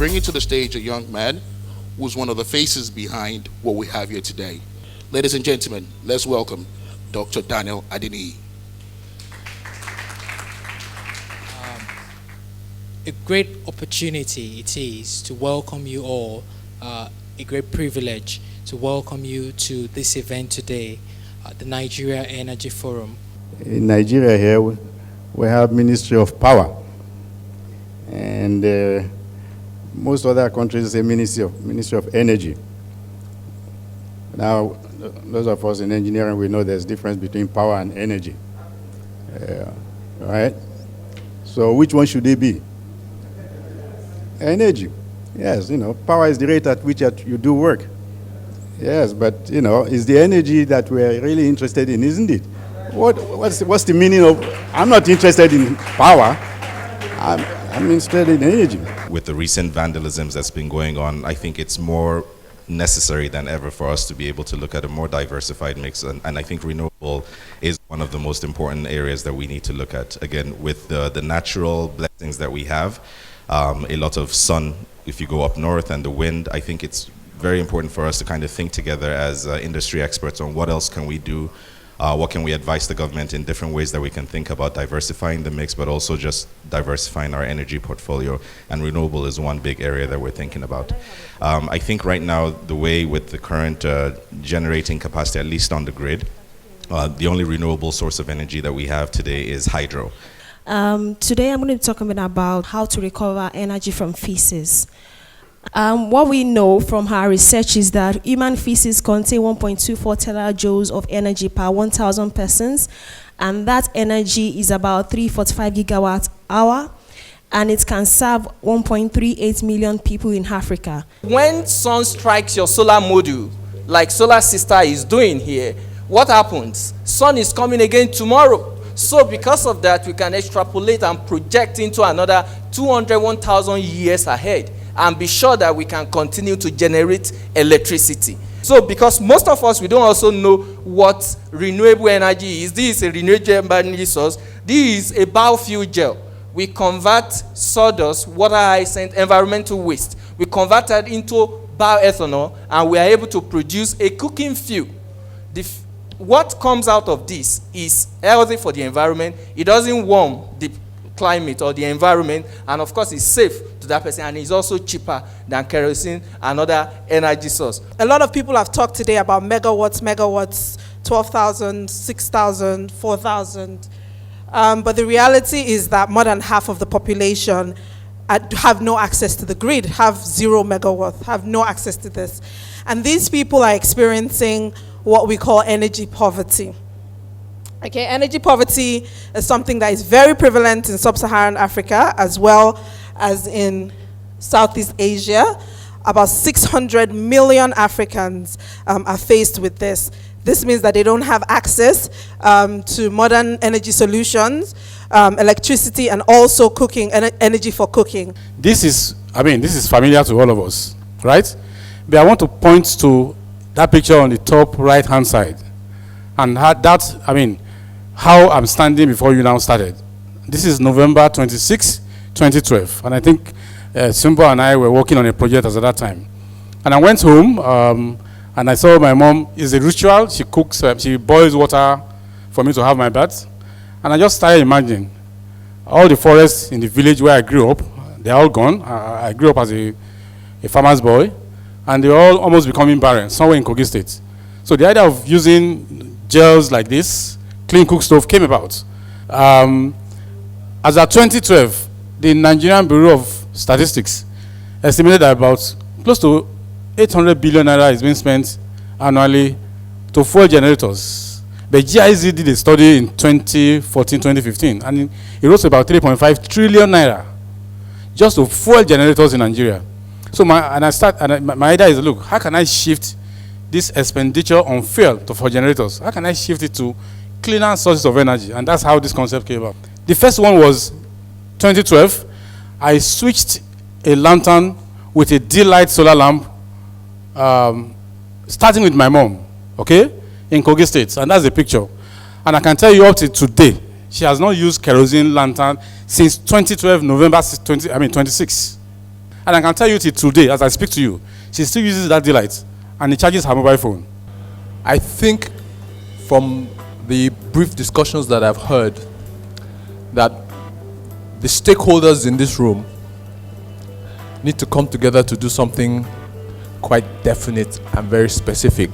bringing to the stage a young man who's one of the faces behind what we have here today. Ladies and gentlemen, let's welcome Dr. Daniel Adeniyi. A great opportunity it is to welcome you all, a great privilege to welcome you to this event today, the Nigeria Energy Forum. In Nigeria here, we have Ministry of Power, and most other countries say Ministry of Energy. Now, those of us in engineering, we know there's difference between power and energy. Right? So which one should it be? Energy. Yes, power is the rate at which you do work. Yes, but, it's the energy that we're really interested in, isn't it? What's the meaning of, I'm not interested in power, I'm interested in energy. With the recent vandalisms that's been going on, I think it's more necessary than ever for us to be able to look at a more diversified mix, and I think renewable is one of the most important areas that we need to look at. Again, with the natural blessings that we have, a lot of sun if you go up north, and the wind, I think it's very important for us to kind of think together as industry experts on what else can we do, what can we advise the government in different ways that we can think about diversifying the mix, but also just diversifying our energy portfolio. And renewable is one big area that we're thinking about. I think right now, the way with the current generating capacity, at least on the grid, the only renewable source of energy that we have today is hydro. Today I'm going to be talking about how to recover energy from feces. What we know from our research is that human feces contain 1.24 terajoules of energy per 1,000 persons, and that energy is about 345 gigawatt hour, and it can serve 1.38 million people in Africa. When sun strikes your solar module, like Solar Sister is doing here, what happens? Sun is coming again tomorrow. So because of that, we can extrapolate and project into another 201,000 years ahead, and be sure that we can continue to generate electricity. So because most of us, we don't also know what renewable energy is. This is a renewable energy source. This is a biofuel gel. We convert sawdust, water hyacinth, environmental waste. We convert that into bioethanol, and we are able to produce a cooking fuel. What comes out of this is healthy for the environment. It doesn't warm the climate or the environment, and of course it's safe to that person, and it's also cheaper than kerosene and other energy source. A lot of people have talked today about megawatts, 12,000, 6,000, 4,000. But the reality is that more than half of the population have no access to the grid, have 0 megawatts, have no access to this. And these people are experiencing what we call energy poverty. Okay, energy poverty is something that is very prevalent in sub-Saharan Africa as well as in Southeast Asia. About 600 million Africans are faced with this. This means that they don't have access to modern energy solutions, electricity, and also cooking, energy for cooking. This is familiar to all of us, right? But I want to point to that picture on the top right-hand side. And how I'm standing before you now started. This is November 26, 2012. And I think Simba and I were working on a project at that time. And I went home, and I saw my mom. It's a ritual. She cooks, she boils water for me to have my bath. And I just started imagining all the forests in the village where I grew up. They're all gone. I grew up as a farmer's boy. And they're all almost becoming barren, somewhere in Kogi State. So the idea of using gels like this, clean cook stove, came about. As of 2012, the Nigerian Bureau of Statistics estimated that about close to 800 billion naira is being spent annually to fuel generators. But GIZ did a study in 2014, 2015, and it rose to about 3.5 trillion naira just to fuel generators in Nigeria. So my idea is, look, how can I shift this expenditure on fuel for generators? How can I shift it to cleaner sources of energy? And that's how this concept came up. The first one was 2012. I switched a lantern with a D-Light solar lamp, starting with my mom, okay, in Kogi State. And that's the picture. And I can tell you up to today, she has not used kerosene lantern since 2012, November 26. And I can tell you till today, as I speak to you, she still uses that daylight and it charges her mobile phone. I think from the brief discussions that I've heard, that the stakeholders in this room need to come together to do something quite definite and very specific.